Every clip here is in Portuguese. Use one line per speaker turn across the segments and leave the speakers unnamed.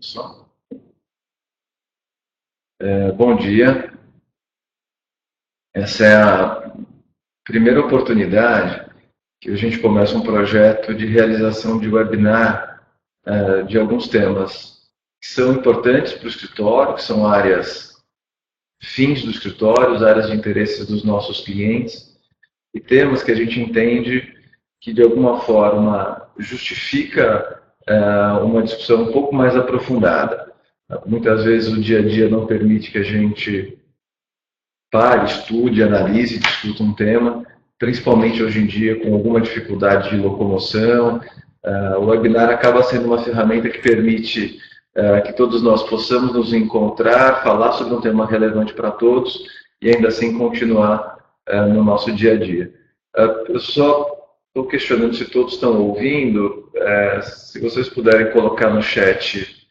Só. Bom dia. Essa é a primeira oportunidade que a gente começa um projeto de realização de webinar de alguns temas que são importantes para o escritório, que são áreas fins do escritório, áreas de interesse dos nossos clientes, e temas que a gente entende que de alguma forma justifica uma discussão um pouco mais aprofundada. Muitas vezes o dia a dia não permite que a gente pare, estude, analise, discuta um tema, principalmente hoje em dia com alguma dificuldade de locomoção. O webinar acaba sendo uma ferramenta que permite que todos nós possamos nos encontrar, falar sobre um tema relevante para todos e ainda assim continuar no nosso dia a dia. Eu só estou questionando se todos estão ouvindo. Se vocês puderem colocar no chat,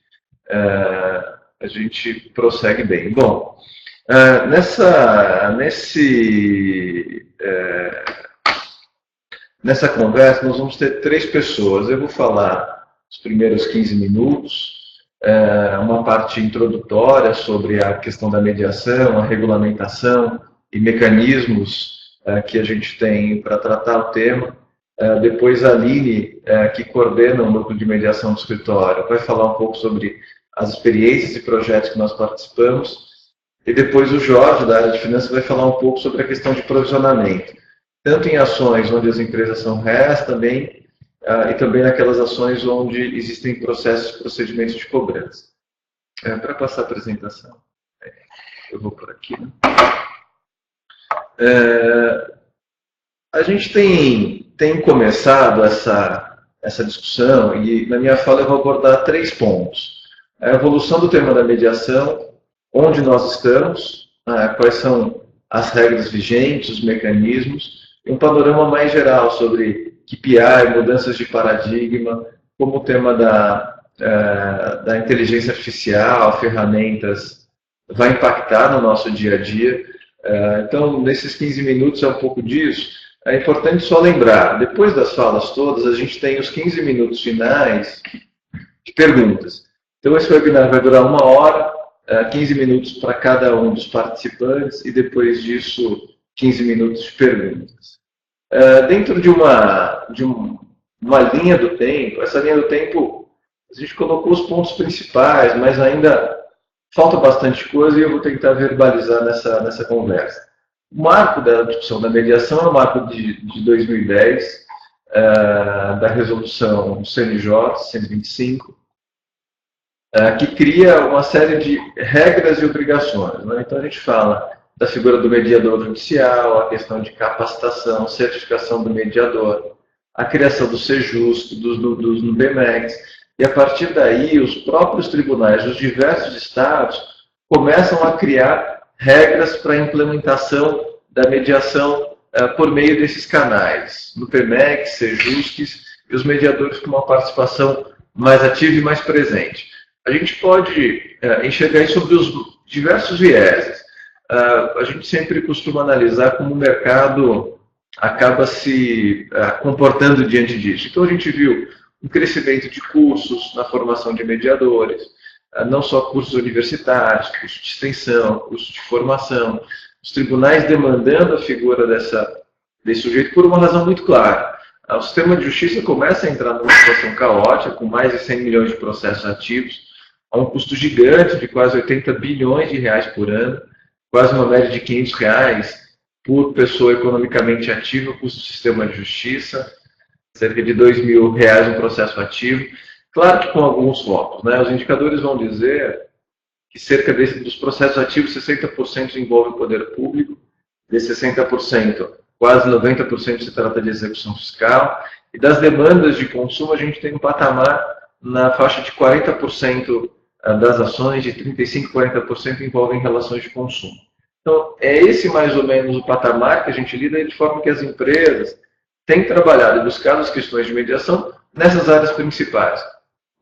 a gente prossegue bem. Bom, nessa conversa nós vamos ter 3 pessoas. Eu vou falar os primeiros 15 minutos, uma parte introdutória sobre a questão da mediação, a regulamentação e mecanismos que a gente tem para tratar o tema. Depois a Aline, que coordena o núcleo de mediação do escritório, vai falar um pouco sobre as experiências e projetos que nós participamos. E depois o Jorge, da área de finanças, vai falar um pouco sobre a questão de provisionamento, tanto em ações onde as empresas são réis também, e também naquelas ações onde existem processos e procedimentos de cobrança. Para passar a apresentação, eu vou por aqui. Né? A gente tem começado essa discussão, e na minha fala eu vou abordar 3 pontos. A evolução do tema da mediação, onde nós estamos, quais são as regras vigentes, os mecanismos, e um panorama mais geral sobre KPI, mudanças de paradigma, como o tema da inteligência artificial, ferramentas, vai impactar no nosso dia a dia. Então, nesses 15 minutos é um pouco disso. É importante só lembrar, depois das falas todas, a gente tem os 15 minutos finais de perguntas. Então, esse webinar vai durar 1 hora, 15 minutos para cada um dos participantes e depois disso 15 minutos de perguntas. Dentro de uma linha do tempo, essa linha do tempo, a gente colocou os pontos principais, mas ainda falta bastante coisa e eu vou tentar verbalizar nessa conversa. O marco da discussão da mediação é o marco de 2010, da resolução do CNJ 125, que cria uma série de regras e obrigações. Né? Então a gente fala da figura do mediador judicial, a questão de capacitação, certificação do mediador, a criação do Sejusc, dos Nubemex, e a partir daí os próprios tribunais dos diversos estados começam a criar regras para a implementação da mediação por meio desses canais, Nubemex, Sejusc e os mediadores com uma participação mais ativa e mais presente. A gente pode enxergar isso sobre os diversos vieses. A gente sempre costuma analisar como o mercado acaba se comportando diante disso. Então a gente viu um crescimento de cursos na formação de mediadores, não só cursos universitários, cursos de extensão, cursos de formação, os tribunais demandando a figura desse sujeito por uma razão muito clara. O sistema de justiça começa a entrar numa situação caótica, com mais de 100 milhões de processos ativos, a um custo gigante de quase 80 bilhões de reais por ano, quase uma média de R$500 por pessoa economicamente ativa, o custo do sistema de justiça, cerca de R$2.000 um processo ativo. Claro que com alguns focos, né? Os indicadores vão dizer que cerca dos processos ativos, 60% envolve o poder público, desses 60%, quase 90% se trata de execução fiscal, e das demandas de consumo a gente tem um patamar na faixa de 40% das ações, de 35% a 40% envolvem relações de consumo. Então, é esse mais ou menos o patamar que a gente lida, de forma que as empresas têm trabalhado e buscado as questões de mediação nessas áreas principais.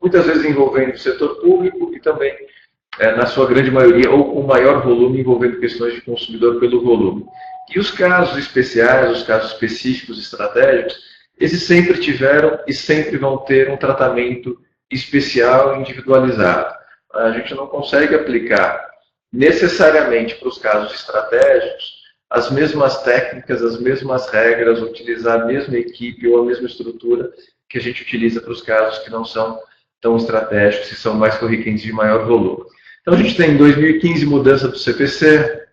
Muitas vezes envolvendo o setor público e também, na sua grande maioria, ou com maior volume, envolvendo questões de consumidor pelo volume. E os casos especiais, os casos específicos, estratégicos, esses sempre tiveram e sempre vão ter um tratamento especial e individualizado. A gente não consegue aplicar necessariamente para os casos estratégicos as mesmas técnicas, as mesmas regras, utilizar a mesma equipe ou a mesma estrutura que a gente utiliza para os casos que não são tão estratégicos e são mais corriqueiros de maior volume. Então a gente tem em 2015 mudança do CPC,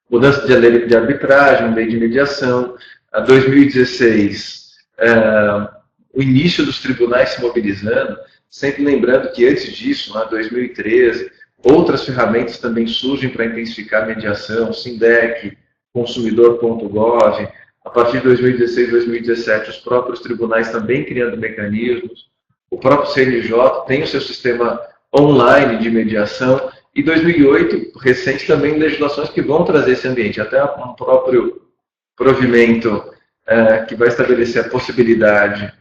mudança de lei de arbitragem, lei de mediação, a 2016 o início dos tribunais se mobilizando, sempre lembrando que antes disso, em 2013, outras ferramentas também surgem para intensificar a mediação, SINDEC, consumidor.gov, a partir de 2016, 2017, os próprios tribunais também criando mecanismos, o próprio CNJ tem o seu sistema online de mediação, e 2008, recente também, legislações que vão trazer esse ambiente, até um próprio provimento que vai estabelecer a possibilidade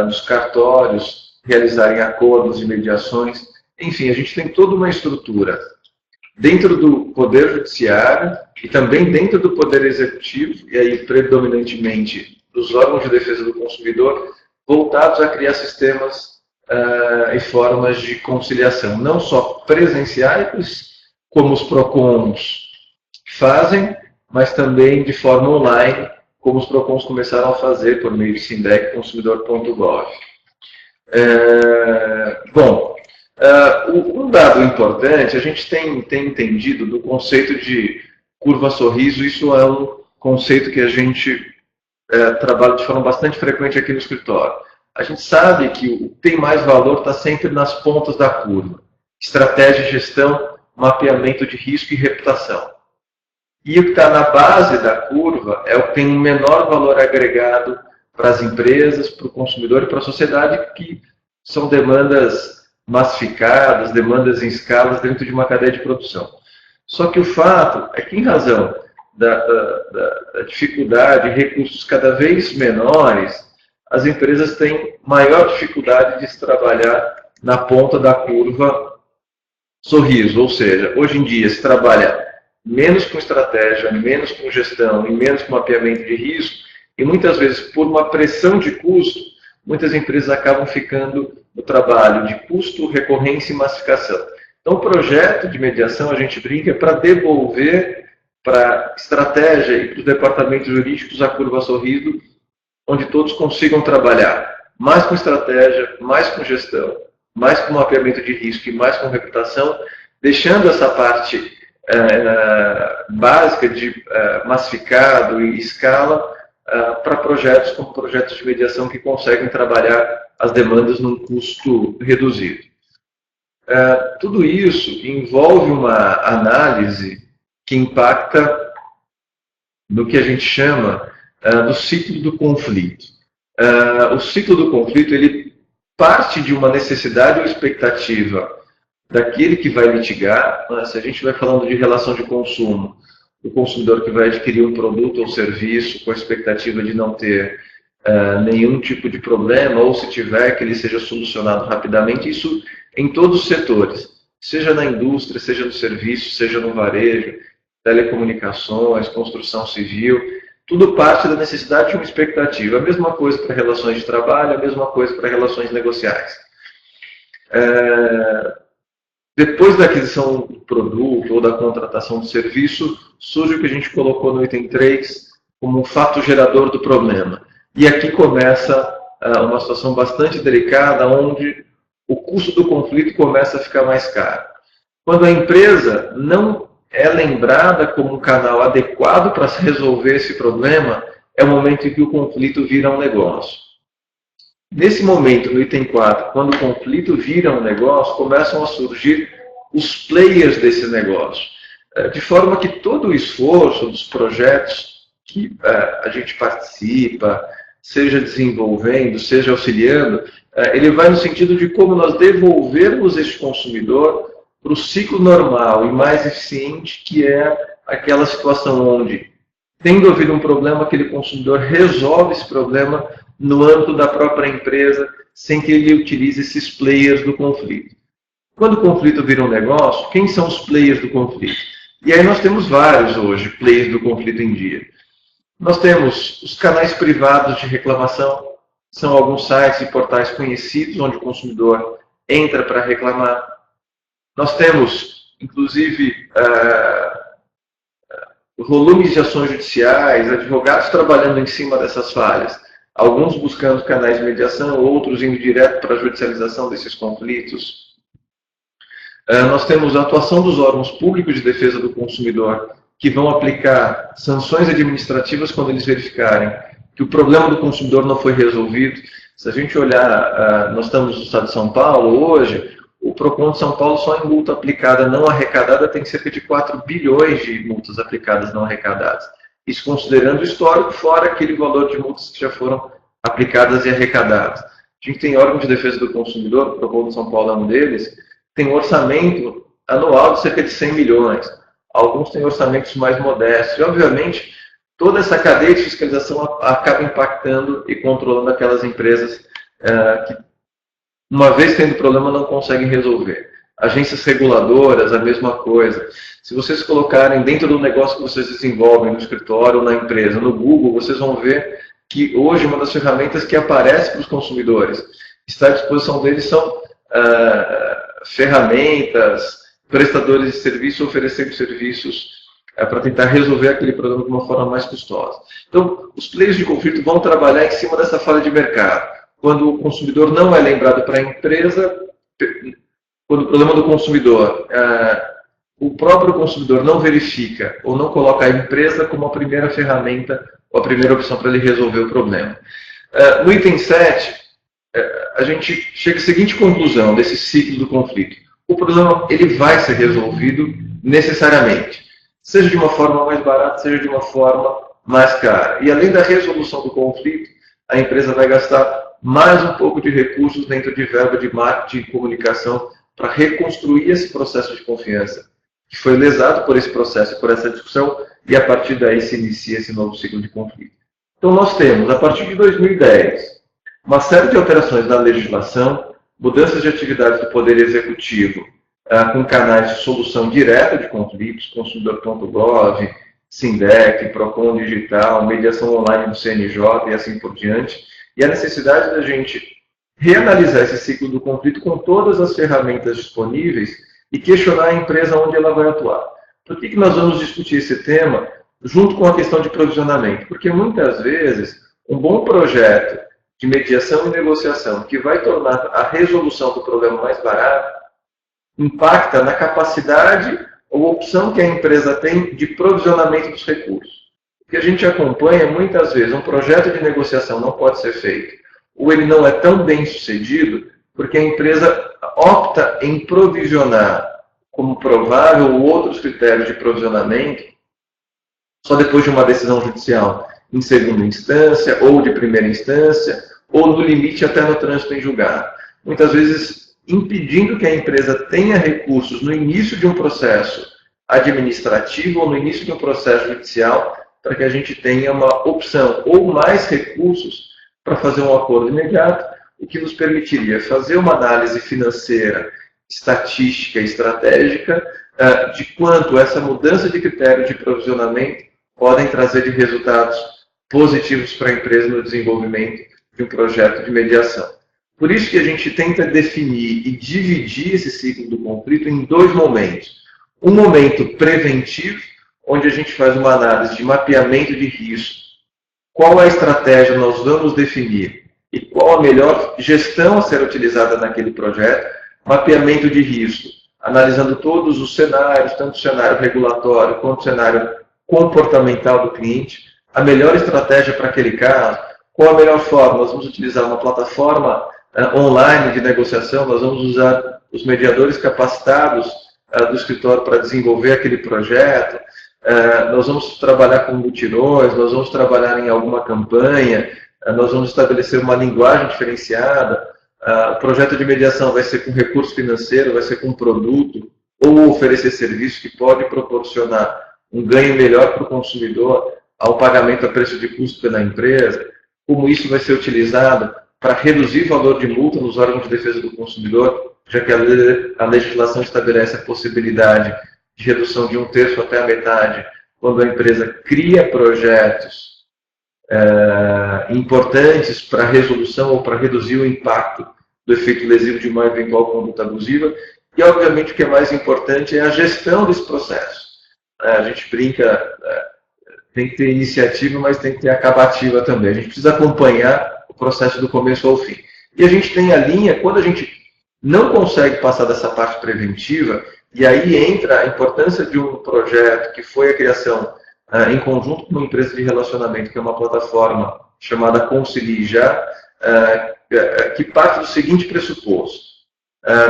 dos cartórios realizarem acordos e mediações. Enfim, a gente tem toda uma estrutura dentro do Poder Judiciário e também dentro do Poder Executivo, e aí predominantemente dos órgãos de defesa do consumidor, voltados a criar sistemas e formas de conciliação, não só presenciais, como os PROCONs fazem, mas também de forma online, como os PROCONs começaram a fazer por meio de SINDEC consumidor.gov. Bom, um dado importante, a gente tem entendido do conceito de curva-sorriso, isso é um conceito que a gente trabalha de forma bastante frequente aqui no escritório. A gente sabe que o que tem mais valor está sempre nas pontas da curva. Estratégia, gestão, mapeamento de risco e reputação. E o que está na base da curva é o que tem um menor valor agregado para as empresas, para o consumidor e para a sociedade, que são demandas massificadas, demandas em escalas dentro de uma cadeia de produção. Só que o fato é que, em razão da dificuldade, recursos cada vez menores, as empresas têm maior dificuldade de se trabalhar na ponta da curva sorriso, ou seja, hoje em dia se trabalha menos com estratégia, menos com gestão e menos com mapeamento de risco, e muitas vezes por uma pressão de custo, muitas empresas acabam ficando no trabalho de custo, recorrência e massificação. Então o projeto de mediação, a gente brinca, para devolver para a estratégia e para os departamentos jurídicos a curva sorriso, onde todos consigam trabalhar mais com estratégia, mais com gestão, mais com mapeamento de risco e mais com reputação, deixando essa parte básica de massificado e escala para projetos como projetos de mediação que conseguem trabalhar as demandas num custo reduzido. Tudo isso envolve uma análise que impacta no que a gente chama do ciclo do conflito. O ciclo do conflito ele parte de uma necessidade ou expectativa daquele que vai litigar. Se a gente vai falando de relação de consumo, o consumidor que vai adquirir um produto ou serviço com a expectativa de não ter nenhum tipo de problema, ou se tiver, que ele seja solucionado rapidamente, isso em todos os setores, seja na indústria, seja no serviço, seja no varejo, telecomunicações, construção civil, tudo parte da necessidade de uma expectativa. A mesma coisa para relações de trabalho, a mesma coisa para relações negociais. Depois da aquisição do produto ou da contratação do serviço, surge o que a gente colocou no item 3 como um fato gerador do problema. E aqui começa uma situação bastante delicada, onde o custo do conflito começa a ficar mais caro. Quando a empresa não é lembrada como um canal adequado para se resolver esse problema, é o momento em que o conflito vira um negócio. Nesse momento, no item 4, quando o conflito vira um negócio, começam a surgir os players desse negócio. De forma que todo o esforço dos projetos que a gente participa, seja desenvolvendo, seja auxiliando, ele vai no sentido de como nós devolvermos esse consumidor para o ciclo normal e mais eficiente, que é aquela situação onde, tendo havido um problema, aquele consumidor resolve esse problema no âmbito da própria empresa, sem que ele utilize esses players do conflito. Quando o conflito vira um negócio, quem são os players do conflito? E aí nós temos vários hoje, players do conflito em dia. Nós temos os canais privados de reclamação, são alguns sites e portais conhecidos onde o consumidor entra para reclamar. Nós temos, inclusive, volumes de ações judiciais, advogados trabalhando em cima dessas falhas, alguns buscando canais de mediação, outros indo direto para a judicialização desses conflitos. Nós temos a atuação dos órgãos públicos de defesa do consumidor, que vão aplicar sanções administrativas quando eles verificarem que o problema do consumidor não foi resolvido. Se a gente olhar, nós estamos no estado de São Paulo hoje, o PROCON de São Paulo só em multa aplicada não arrecadada tem cerca de 4 bilhões de multas aplicadas não arrecadadas. Isso considerando o histórico, fora aquele valor de multas que já foram aplicadas e arrecadadas. A gente tem órgão de defesa do consumidor, o PROCON de São Paulo é um deles, tem um orçamento anual de cerca de 100 milhões. Alguns têm orçamentos mais modestos. E, obviamente, toda essa cadeia de fiscalização acaba impactando e controlando aquelas empresas que, uma vez tendo problema, não conseguem resolver. Agências reguladoras, a mesma coisa. Se vocês colocarem dentro do negócio que vocês desenvolvem, no escritório ou na empresa, no Google, vocês vão ver que hoje uma das ferramentas que aparece para os consumidores, está à disposição deles, são ferramentas, prestadores de serviço oferecendo serviços para tentar resolver aquele problema de uma forma mais custosa. Então, os players de conflito vão trabalhar em cima dessa falha de mercado. Quando o consumidor não é lembrado para a empresa, quando o problema do consumidor, o próprio consumidor não verifica ou não coloca a empresa como a primeira ferramenta ou a primeira opção para ele resolver o problema. No item 7, a gente chega à seguinte conclusão desse ciclo do conflito. O problema ele vai ser resolvido necessariamente, seja de uma forma mais barata, seja de uma forma mais cara. E além da resolução do conflito, a empresa vai gastar mais um pouco de recursos dentro de verba de marketing e comunicação para reconstruir esse processo de confiança, que foi lesado por esse processo, por essa discussão, e a partir daí se inicia esse novo ciclo de conflito. Então nós temos, a partir de 2010, uma série de alterações na legislação, mudanças de atividades do Poder Executivo com canais de solução direta de conflitos, consumidor.gov, SINDEC, PROCON Digital, mediação online do CNJ e assim por diante, e a necessidade da gente reanalisar esse ciclo do conflito com todas as ferramentas disponíveis e questionar a empresa onde ela vai atuar. Por que nós vamos discutir esse tema junto com a questão de provisionamento? Porque muitas vezes um bom projeto de mediação e negociação que vai tornar a resolução do problema mais barata impacta na capacidade ou opção que a empresa tem de provisionamento dos recursos. O que a gente acompanha muitas vezes, um projeto de negociação não pode ser feito, ou ele não é tão bem sucedido, porque a empresa opta em provisionar como provável ou outros critérios de provisionamento só depois de uma decisão judicial em segunda instância, ou de primeira instância, ou no limite até no trânsito em julgado. Muitas vezes impedindo que a empresa tenha recursos no início de um processo administrativo ou no início de um processo judicial, para que a gente tenha uma opção ou mais recursos para fazer um acordo imediato, o que nos permitiria fazer uma análise financeira, estatística e estratégica de quanto essa mudança de critério de provisionamento podem trazer de resultados positivos para a empresa no desenvolvimento de um projeto de mediação. Por isso que a gente tenta definir e dividir esse ciclo do conflito em dois momentos. Um momento preventivo, onde a gente faz uma análise de mapeamento de risco, qual a estratégia nós vamos definir e qual a melhor gestão a ser utilizada naquele projeto, mapeamento de risco, analisando todos os cenários, tanto o cenário regulatório quanto o cenário comportamental do cliente, a melhor estratégia para aquele caso, qual a melhor forma, nós vamos utilizar uma plataforma online de negociação, nós vamos usar os mediadores capacitados do escritório para desenvolver aquele projeto, nós vamos trabalhar com mutirões, nós vamos trabalhar em alguma campanha, nós vamos estabelecer uma linguagem diferenciada, o projeto de mediação vai ser com recurso financeiro, vai ser com produto, ou oferecer serviço que pode proporcionar um ganho melhor para o consumidor ao pagamento a preço de custo pela empresa, como isso vai ser utilizado para reduzir o valor de multa nos órgãos de defesa do consumidor, já que a legislação estabelece a possibilidade de redução de 1/3 até a metade, quando a empresa cria projetos importantes para resolução ou para reduzir o impacto do efeito lesivo de uma eventual conduta abusiva. E, obviamente, o que é mais importante é a gestão desse processo. A gente brinca, tem que ter iniciativa, mas tem que ter acabativa também. A gente precisa acompanhar o processo do começo ao fim. E a gente tem a linha, quando a gente não consegue passar dessa parte preventiva, e aí entra a importância de um projeto que foi a criação em conjunto com uma empresa de relacionamento, que é uma plataforma chamada Concilie Já, que parte do seguinte pressuposto: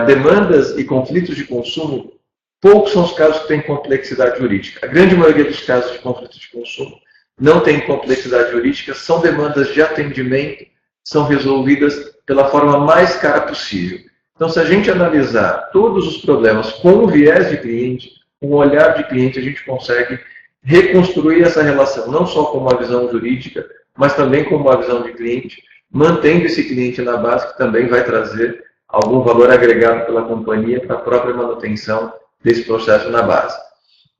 demandas e conflitos de consumo, poucos são os casos que têm complexidade jurídica. A grande maioria dos casos de conflito de consumo não tem complexidade jurídica, são demandas de atendimento, são resolvidas pela forma mais cara possível. Então, se a gente analisar todos os problemas com o viés de cliente, com o olhar de cliente, a gente consegue reconstruir essa relação, não só com uma visão jurídica, mas também com uma visão de cliente, mantendo esse cliente na base, que também vai trazer algum valor agregado pela companhia para a própria manutenção desse processo na base.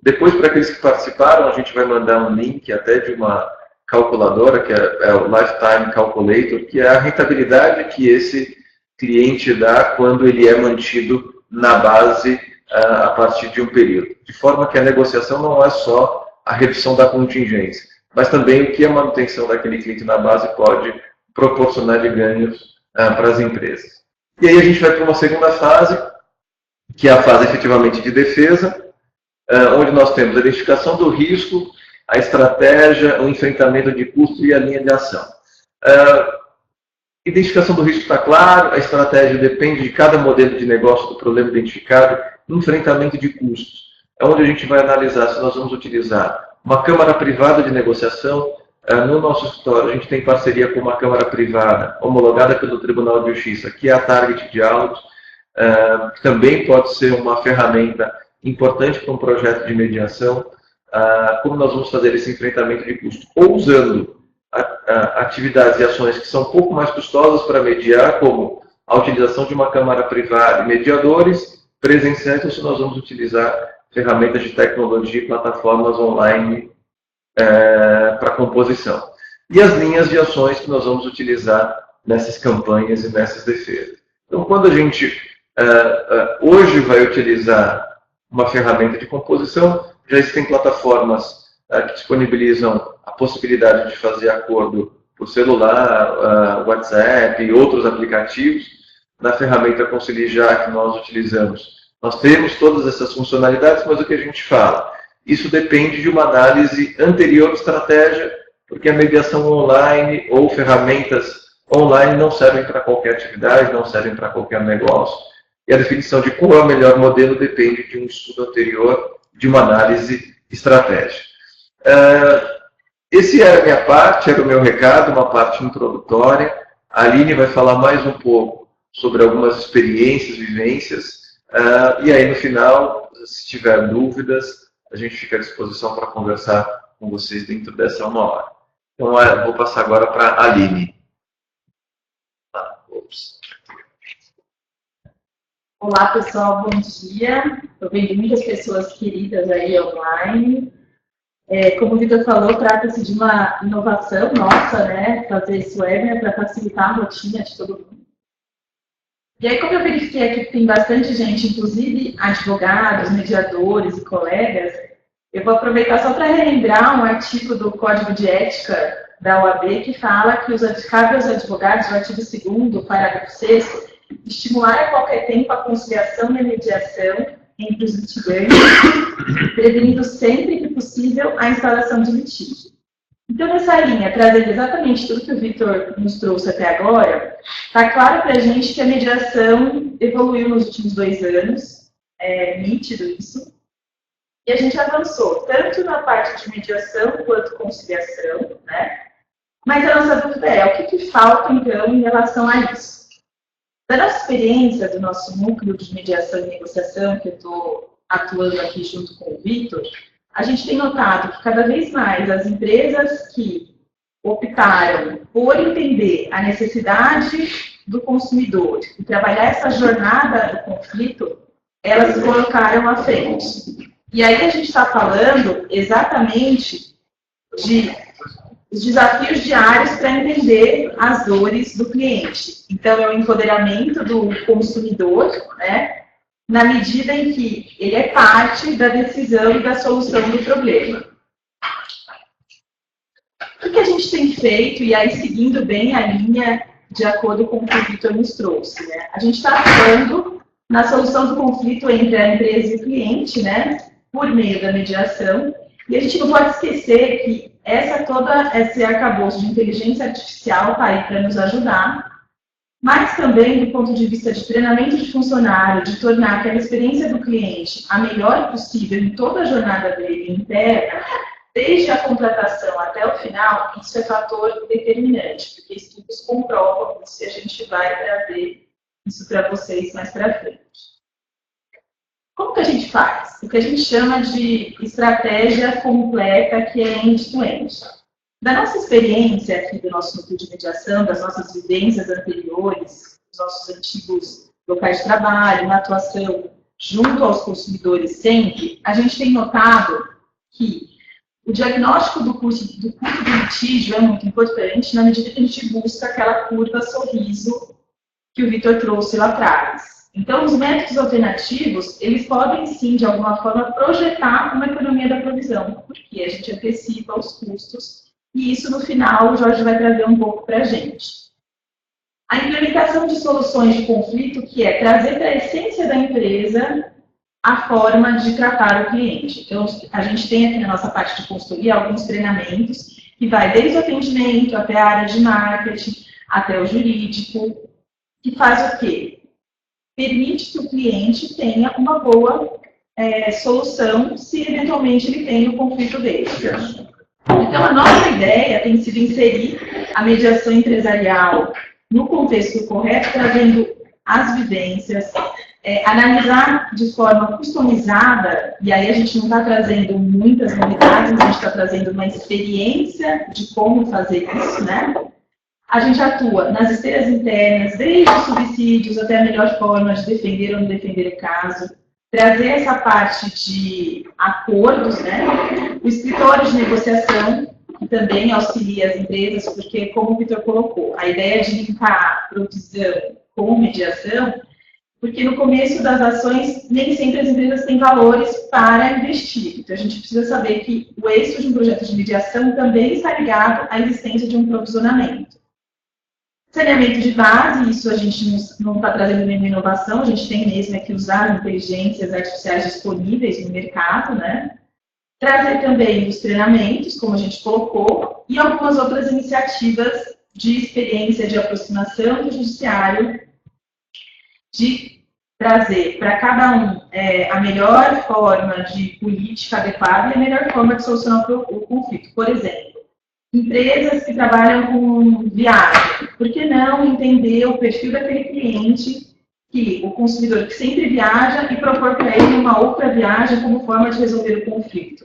Depois, para aqueles que participaram, a gente vai mandar um link até de uma calculadora, que é o Lifetime Calculator, que é a rentabilidade que esse cliente dá quando ele é mantido na base a partir de um período. De forma que a negociação não é só a redução da contingência, mas também o que a manutenção daquele cliente na base pode proporcionar de ganhos para as empresas. E aí a gente vai para uma segunda fase, que é a fase efetivamente de defesa, onde nós temos a identificação do risco, a estratégia, o enfrentamento de custo e a linha de ação. Identificação do risco está claro, a estratégia depende de cada modelo de negócio do problema identificado, enfrentamento de custos, é onde a gente vai analisar se nós vamos utilizar uma câmara privada de negociação. No nosso escritório, a gente tem parceria com uma câmara privada homologada pelo Tribunal de Justiça, que é a Target Diálogos, que também pode ser uma ferramenta importante para um projeto de mediação. Como nós vamos fazer esse enfrentamento de custo? Ou usando atividades e ações que são um pouco mais custosas para mediar, como a utilização de uma câmara privada e mediadores presenciais, ou se nós vamos utilizar ferramentas de tecnologia e plataformas online para composição. E as linhas de ações que nós vamos utilizar nessas campanhas e nessas defesas. Então, quando a gente hoje vai utilizar uma ferramenta de composição, já existem plataformas que disponibilizam a possibilidade de fazer acordo por celular, WhatsApp e outros aplicativos. Na ferramenta Concilie Já que nós utilizamos, nós temos todas essas funcionalidades, mas o que a gente fala? Isso depende de uma análise anterior de estratégia, porque a mediação online ou ferramentas online não servem para qualquer atividade, não servem para qualquer negócio. E a definição de qual é o melhor modelo depende de um estudo anterior, de uma análise estratégica. Esse era a minha parte, era o meu recado, uma parte introdutória. A Aline vai falar mais um pouco sobre algumas experiências, vivências, e aí no final, se tiver dúvidas, a gente fica à disposição para conversar com vocês dentro dessa 1 hora. Então, vou passar agora para a Aline.
Olá, pessoal, bom dia. Estou vendo muitas pessoas queridas aí online. Como o Vitor falou, trata-se de uma inovação nossa, né? Fazer esse webinar para facilitar a rotina de todo mundo. E aí, como eu verifiquei aqui que tem bastante gente, inclusive advogados, mediadores e colegas, eu vou aproveitar só para relembrar um artigo do Código de Ética da OAB que fala que cabe aos advogados, o artigo 2º, parágrafo 6º, estimular a qualquer tempo a conciliação e a mediação entre os litigantes, prevenindo sempre que possível a instalação de litígio. Então, nessa linha, trazendo exatamente tudo que o Vitor nos trouxe até agora, está claro para a gente que a mediação evoluiu nos últimos 2 anos, é nítido isso, e a gente avançou tanto na parte de mediação quanto conciliação, né? Mas a nossa dúvida é, o que falta, então, em relação a isso? Da nossa experiência, do nosso núcleo de mediação e negociação, que eu estou atuando aqui junto com o Vitor, a gente tem notado que cada vez mais as empresas que optaram por entender a necessidade do consumidor e trabalhar essa jornada do conflito, elas se colocaram à frente. E aí a gente está falando exatamente de os desafios diários para entender as dores do cliente. Então, é o empoderamento do consumidor, né? na medida em que ele é parte da decisão e da solução do problema. O que a gente tem feito, e aí seguindo bem a linha de acordo com o que o Vitor nos trouxe, né? A gente está atuando na solução do conflito entre a empresa e o cliente, né? Por meio da mediação. E a gente não pode esquecer que esse arcabouço de inteligência artificial está aí para nos ajudar, mas também do ponto de vista de treinamento de funcionário, de tornar aquela experiência do cliente a melhor possível em toda a jornada dele interna, desde a contratação até o final, isso é fator determinante, porque estudos comprovam isso e a gente vai trazer isso para vocês mais para frente. Como que a gente faz? O que a gente chama de estratégia completa, que é end-to-end. Da nossa experiência aqui do nosso núcleo de mediação, das nossas vivências anteriores, dos nossos antigos locais de trabalho, na atuação junto aos consumidores sempre, a gente tem notado que o diagnóstico do custo do litígio é muito importante na medida que a gente busca aquela curva sorriso que o Vitor trouxe lá atrás. Então, os métodos alternativos, eles podem sim, de alguma forma, projetar uma economia da provisão, porque a gente antecipa os custos e isso, no final, o Jorge vai trazer um pouco para a gente. A implementação de soluções de conflito, que é trazer para a essência da empresa a forma de tratar o cliente. Então, a gente tem aqui na nossa parte de consultoria alguns treinamentos que vai desde o atendimento até a área de marketing, até o jurídico, que faz o quê? Permite que o cliente tenha uma boa solução se eventualmente ele tem o conflito dele. Então, a nossa ideia tem sido inserir a mediação empresarial no contexto correto, trazendo as vivências, analisar de forma customizada, e aí a gente não está trazendo muitas novidades, a gente está trazendo uma experiência de como fazer isso, né? A gente atua nas esteiras internas, desde os subsídios até a melhor forma de defender ou não defender o caso, trazer essa parte de acordos, né? O escritório de negociação, que também auxilia as empresas, porque, como o Vitor colocou, a ideia de linkar provisão com mediação, porque no começo das ações, nem sempre as empresas têm valores para investir. Então, a gente precisa saber que o êxito de um projeto de mediação também está ligado à existência de um provisionamento. Saneamento de base, isso a gente não está trazendo nenhuma inovação, a gente tem mesmo que usar inteligências artificiais disponíveis no mercado, né? Trazer também os treinamentos, como a gente colocou, e algumas outras iniciativas de experiência de aproximação do judiciário, de trazer para cada um a melhor forma de política adequada e a melhor forma de solucionar o conflito. Por exemplo, empresas que trabalham com viagem, por que não entender o perfil daquele cliente, que o consumidor que sempre viaja, e propor para ele uma outra viagem como forma de resolver o conflito?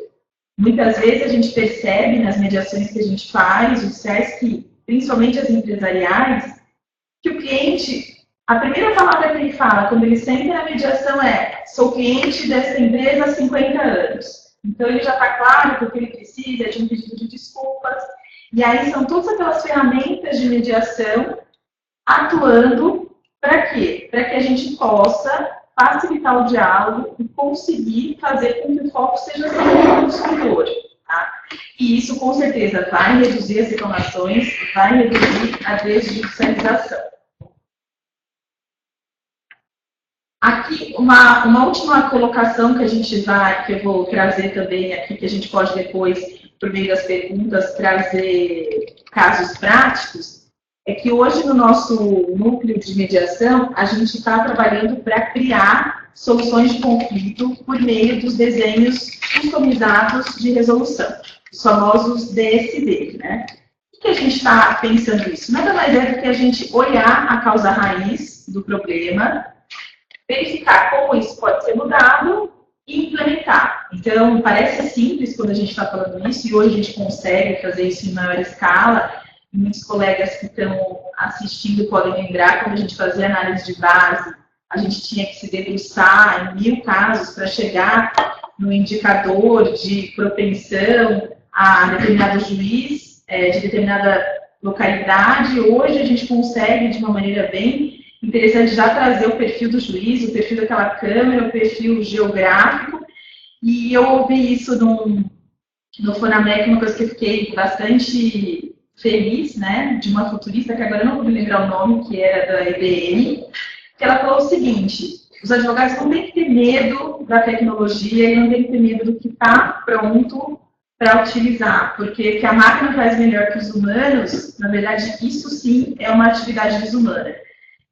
Muitas vezes a gente percebe nas mediações que a gente faz, judiciais, que, principalmente as empresariais, que o cliente, a primeira palavra que ele fala quando ele senta na mediação é: sou cliente dessa empresa há 50 anos. Então ele já está claro que o que ele precisa é de um pedido de desculpas. E aí são todas aquelas ferramentas de mediação atuando para quê? Para que a gente possa facilitar o diálogo e conseguir fazer com que o foco seja sempre o consumidor. Tá? E isso, com certeza, vai reduzir as reclamações, vai reduzir a desjudicialização. Aqui, uma última colocação que eu vou trazer também aqui, que a gente pode depois, por meio das perguntas, trazer casos práticos, é que hoje no nosso núcleo de mediação, a gente está trabalhando para criar soluções de conflito por meio dos desenhos customizados de resolução, os famosos DSD, né? Por que a gente está pensando isso? Nada mais é do que a gente olhar a causa raiz do problema, verificar como isso pode ser mudado e implementar. Então, parece simples quando a gente está falando isso, e hoje a gente consegue fazer isso em maior escala. Muitos colegas que estão assistindo podem lembrar, quando a gente fazia análise de base, a gente tinha que se debruçar em 1000 casos para chegar no indicador de propensão a determinado juiz, de determinada localidade. Hoje a gente consegue, de uma maneira bem interessante já trazer o perfil do juiz, o perfil daquela câmera, o perfil geográfico, e eu ouvi isso no Fonamec, uma coisa que eu fiquei bastante feliz, né, de uma futurista, que agora eu não vou me lembrar o nome, que era da IBM, que ela falou o seguinte: os advogados não têm que ter medo da tecnologia e não têm que ter medo do que está pronto para utilizar, porque o que a máquina faz melhor que os humanos, na verdade, isso sim é uma atividade desumana.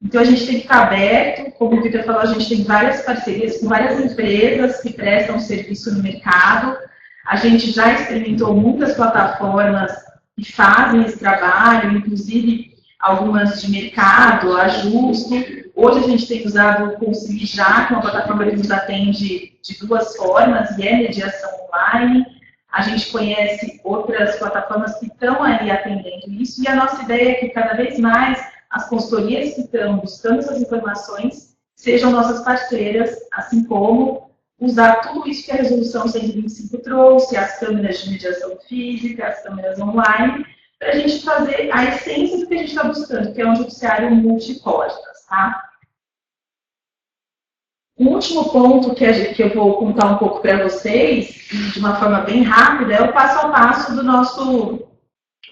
Então, a gente tem que estar aberto, como o Vitor falou, a gente tem várias parcerias com várias empresas que prestam serviço no mercado. A gente já experimentou muitas plataformas que fazem esse trabalho, inclusive algumas de mercado, a Justo. Hoje a gente tem usado o Concili Já, que é uma plataforma que nos atende de duas formas, e é mediação online. A gente conhece outras plataformas que estão aí atendendo isso, e a nossa ideia é que cada vez mais as consultorias que estão buscando essas informações sejam nossas parceiras, assim como usar tudo isso que a Resolução 125 trouxe, as câmeras de mediação física, as câmeras online, para a gente fazer a essência do que a gente está buscando, que é um judiciário multiportas, tá? Um último ponto que eu vou contar um pouco para vocês, e de uma forma bem rápida, é o passo a passo do nosso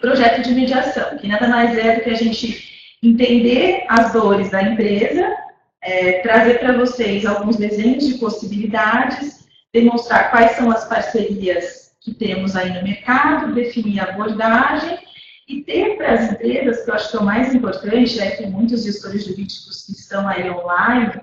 projeto de mediação, que nada mais é do que a gente entender as dores da empresa, trazer para vocês alguns desenhos de possibilidades, demonstrar quais são as parcerias que temos aí no mercado, definir a abordagem e ter para as empresas, que eu acho que é o mais importante, é que muitos gestores jurídicos que estão aí online,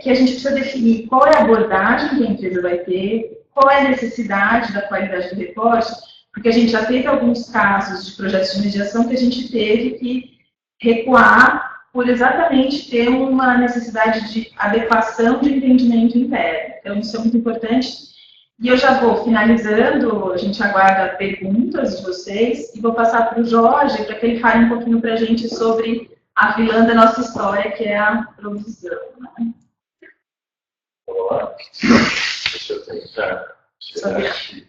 que a gente precisa definir qual é a abordagem que a empresa vai ter, qual é a necessidade da qualidade do reporte, porque a gente já teve alguns casos de projetos de mediação que a gente teve que recuar por exatamente ter uma necessidade de adequação de entendimento interno. Então, isso é muito importante. E eu já vou finalizando, a gente aguarda perguntas de vocês, e vou passar para o Jorge, para que ele fale um pouquinho para a gente sobre a vilã da nossa história, que é a provisão. Né?
Vamos lá. Deixa eu tentar tirar aqui.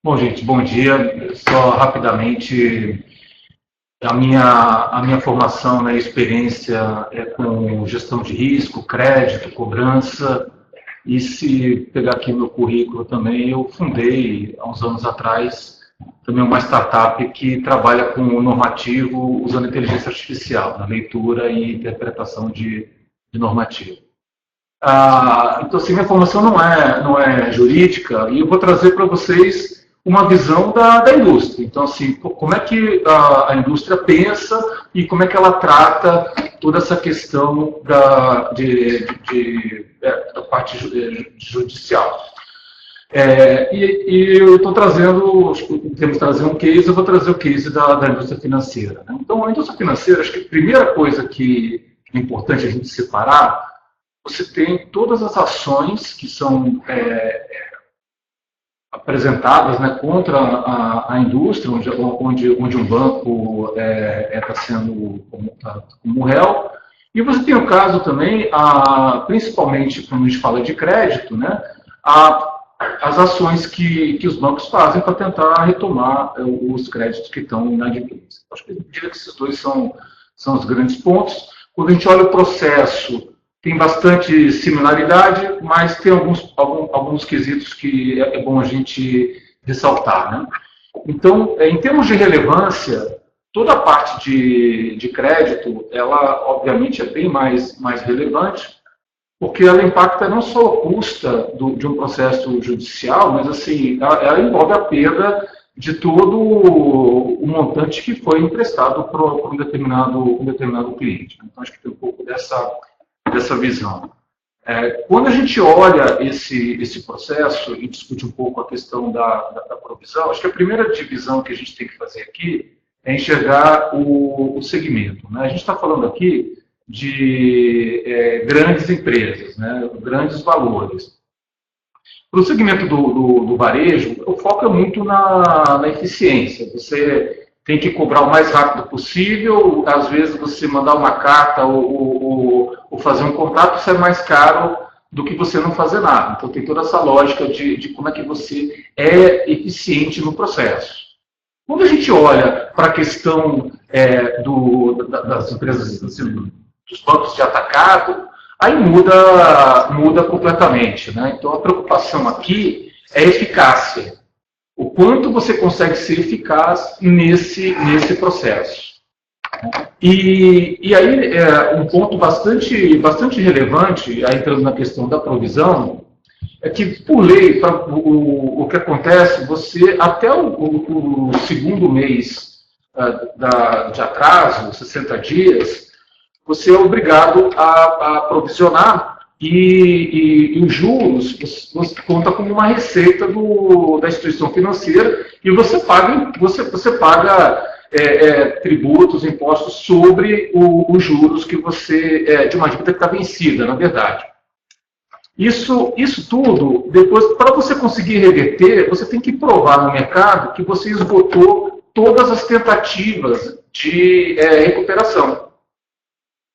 Bom, gente, bom dia. Só rapidamente, a minha formação, né, experiência é com gestão de risco, crédito, cobrança. E se pegar aqui meu currículo também, eu fundei, há uns anos atrás, também uma startup que trabalha com o normativo usando inteligência artificial, na leitura e interpretação de normativo. Então, assim, minha formação não é jurídica, e eu vou trazer para vocês uma visão da indústria. Então, assim, como é que a indústria pensa e como é que ela trata toda essa questão da parte judicial. E eu estou trazendo, temos que trazer um case, eu vou trazer o case da indústria financeira. Né? Então, a indústria financeira, acho que a primeira coisa que é importante a gente separar, você tem todas as ações que são apresentadas, né, contra a indústria, onde um banco está sendo como réu. E você tem o caso também, principalmente quando a gente fala de crédito, né, as ações que os bancos fazem para tentar retomar os créditos que estão inadimplentes. Acho que eu diria que esses dois são os grandes pontos. Quando a gente olha o processo, tem bastante similaridade, mas tem alguns quesitos que é bom a gente ressaltar. Né? Então, em termos de relevância, toda a parte de crédito, ela obviamente é bem mais relevante, porque ela impacta não só a custa de um processo judicial, mas assim, ela envolve a perda de todo o montante que foi emprestado para um determinado cliente. Então, acho que tem um pouco dessa visão. Quando a gente olha esse processo e discute um pouco a questão da provisão, acho que a primeira divisão que a gente tem que fazer aqui é enxergar o segmento. Né? A gente está falando aqui de grandes empresas, né? Grandes valores. Para o segmento do varejo, o foco é muito na eficiência. Você tem que cobrar o mais rápido possível, às vezes você mandar uma carta ou fazer um contrato, isso é mais caro do que você não fazer nada. Então tem toda essa lógica de como é que você é eficiente no processo. Quando a gente olha para a questão das empresas, assim, dos bancos de atacado, aí muda completamente, né? Então a preocupação aqui é eficácia. O quanto você consegue ser eficaz nesse processo. E aí, um ponto bastante relevante, aí entrando na questão da provisão, é que, por lei, o que acontece, você, até o segundo mês de atraso, 60 dias, você é obrigado a provisionar e os juros você conta como uma receita da instituição financeira e você paga tributos, impostos sobre os juros que você de uma dívida que está vencida, na verdade. Isso tudo, depois, para você conseguir reverter, você tem que provar no mercado que você esgotou todas as tentativas de recuperação.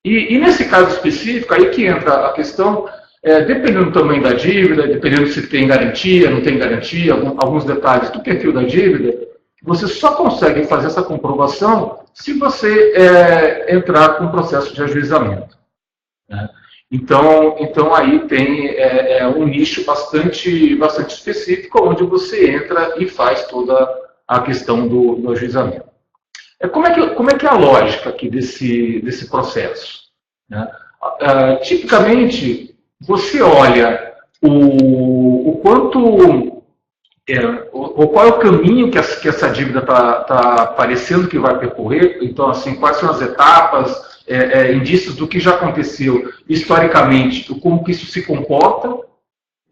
E nesse caso específico, aí que entra a questão, dependendo do tamanho da dívida, dependendo se tem garantia, não tem garantia, alguns detalhes do perfil da dívida, você só consegue fazer essa comprovação se você entrar com um processo de ajuizamento, né? Então aí tem um nicho bastante específico, onde você entra e faz toda a questão do ajuizamento. Como é que é a lógica aqui desse processo, né? Tipicamente, você olha qual é o caminho que essa dívida está parecendo que vai percorrer. Então, assim, quais são as etapas, indícios do que já aconteceu historicamente, como que isso se comporta,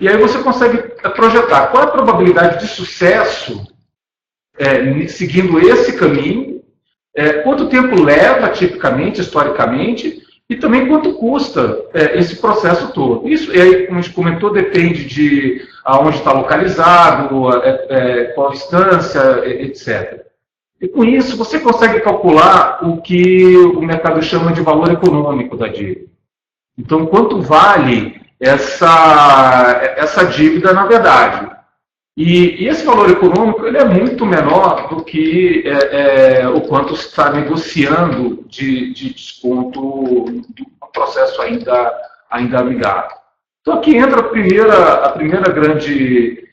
e aí você consegue projetar qual é a probabilidade de sucesso seguindo esse caminho, quanto tempo leva, tipicamente, historicamente, e também quanto custa esse processo todo. Isso, e aí, como a gente comentou, depende de aonde está localizado, qual instância, etc. E com isso, você consegue calcular o que o mercado chama de valor econômico da dívida. Então, quanto vale essa dívida na verdade? E esse valor econômico ele é muito menor do que o quanto se está negociando de desconto do processo ainda amigável. Então aqui entra a primeira grande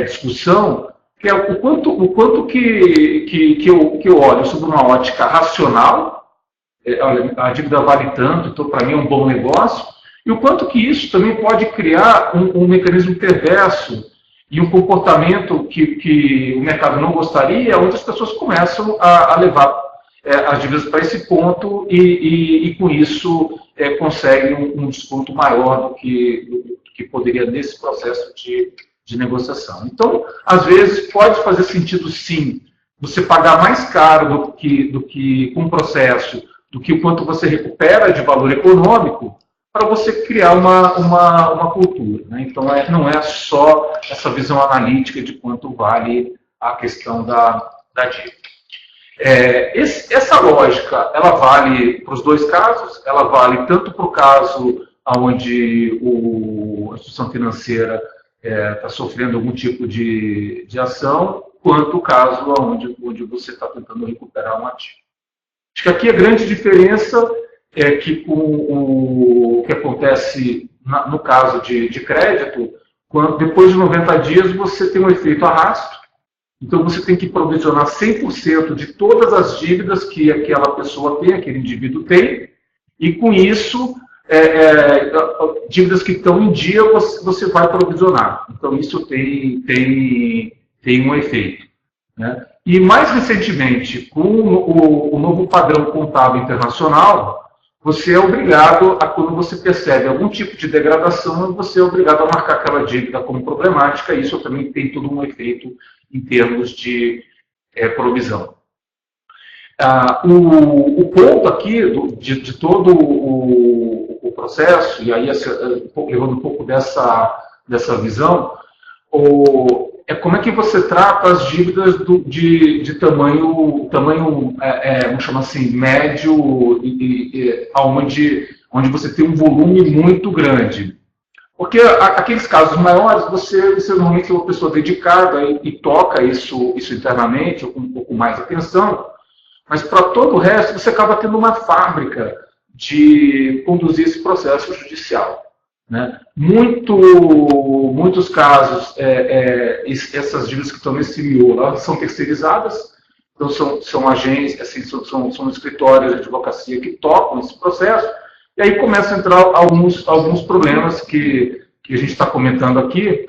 discussão, que é o quanto que eu olho sobre uma ótica racional, a dívida vale tanto, então para mim é um bom negócio, e o quanto que isso também pode criar um mecanismo perverso e um comportamento que o mercado não gostaria, onde as pessoas começam a levar as dívidas para esse ponto e com isso conseguem um desconto maior do que poderia nesse processo de negociação. Então, às vezes, pode fazer sentido, sim, você pagar mais caro do que com o processo, do que o quanto você recupera de valor econômico, para você criar uma cultura, né? Então, não é só essa visão analítica de quanto vale a questão da dívida. Essa lógica, ela vale para os dois casos, ela vale tanto para o caso onde a instituição financeira está sofrendo algum tipo de ação, quanto o caso onde você está tentando recuperar um ativo. Acho que aqui a grande diferença é que o que acontece no caso de crédito, depois de 90 dias você tem um efeito arrasto, então você tem que provisionar 100% de todas as dívidas que aquela pessoa tem, aquele indivíduo tem, e com isso, dívidas que estão em dia você vai provisionar. Então isso tem um efeito, né? E mais recentemente, com o novo padrão contábil internacional, você é obrigado quando você percebe algum tipo de degradação, você é obrigado a marcar aquela dívida como problemática, e isso também tem todo um efeito em termos de provisão. O ponto aqui de todo o processo, e aí levando um pouco dessa visão, como é que você trata as dívidas de tamanho vamos chamar assim, médio, onde você tem um volume muito grande. Porque aqueles casos maiores, você normalmente é uma pessoa dedicada e toca isso internamente, com um pouco mais de atenção, mas para todo o resto, você acaba tendo uma fábrica de conduzir esse processo judicial. Né? Muitos casos, essas dívidas que estão nesse miolo, elas são terceirizadas, então são agências, assim, são escritórios de advocacia que tocam esse processo, e aí começam a entrar alguns problemas que a gente está comentando aqui,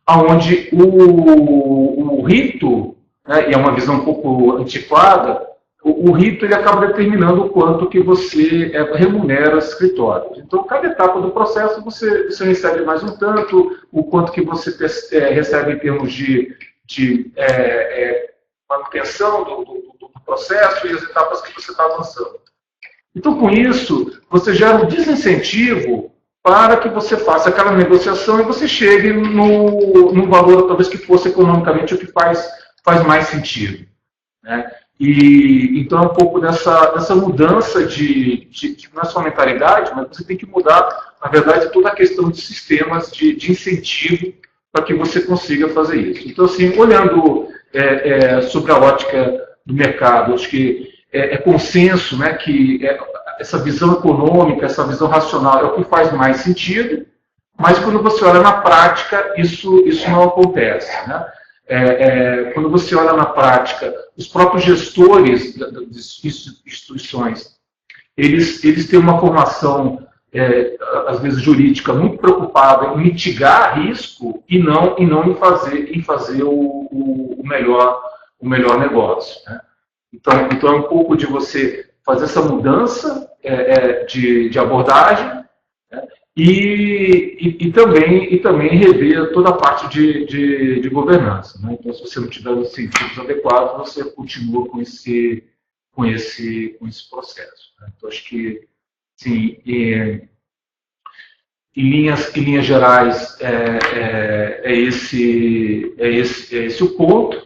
onde o rito, né, e é uma visão um pouco antiquada, o rito ele acaba determinando o quanto que você remunera os escritórios. Então, cada etapa do processo você recebe mais um tanto, o quanto que você recebe em termos de manutenção do processo e as etapas que você está avançando. Então, com isso, você gera um desincentivo para que você faça aquela negociação e você chegue no valor, talvez, que fosse economicamente o que faz mais sentido. Né? E então é um pouco dessa mudança não é só mentalidade, mas você tem que mudar, na verdade, toda a questão de sistemas de incentivo para que você consiga fazer isso. Então, assim, olhando sobre a ótica do mercado, acho que é consenso, né, que essa visão econômica, essa visão racional é o que faz mais sentido, mas quando você olha na prática, isso não acontece. Né? Quando você olha na prática, os próprios gestores das instituições, eles têm uma formação, às vezes jurídica, muito preocupada em mitigar risco e não em fazer o melhor negócio. Né? Então é um pouco de você fazer essa mudança de abordagem, né? E também rever toda a parte de governança. Né? Então, se você não tiver os incentivos adequados, você continua com esse processo. Né? Então, acho que, sim, em linhas gerais, é esse o ponto.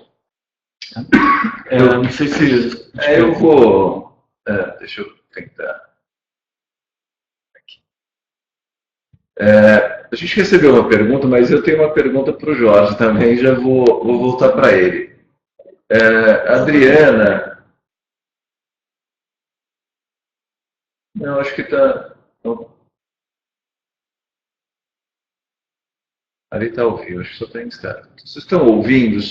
Não sei se...
eu vou... deixa eu tentar... a gente recebeu uma pergunta, mas eu tenho uma pergunta para o Jorge também, já vou voltar para ele. Adriana... Não, acho que está... Ali está ao vivo, acho que só está em estado. Vocês estão ouvindo?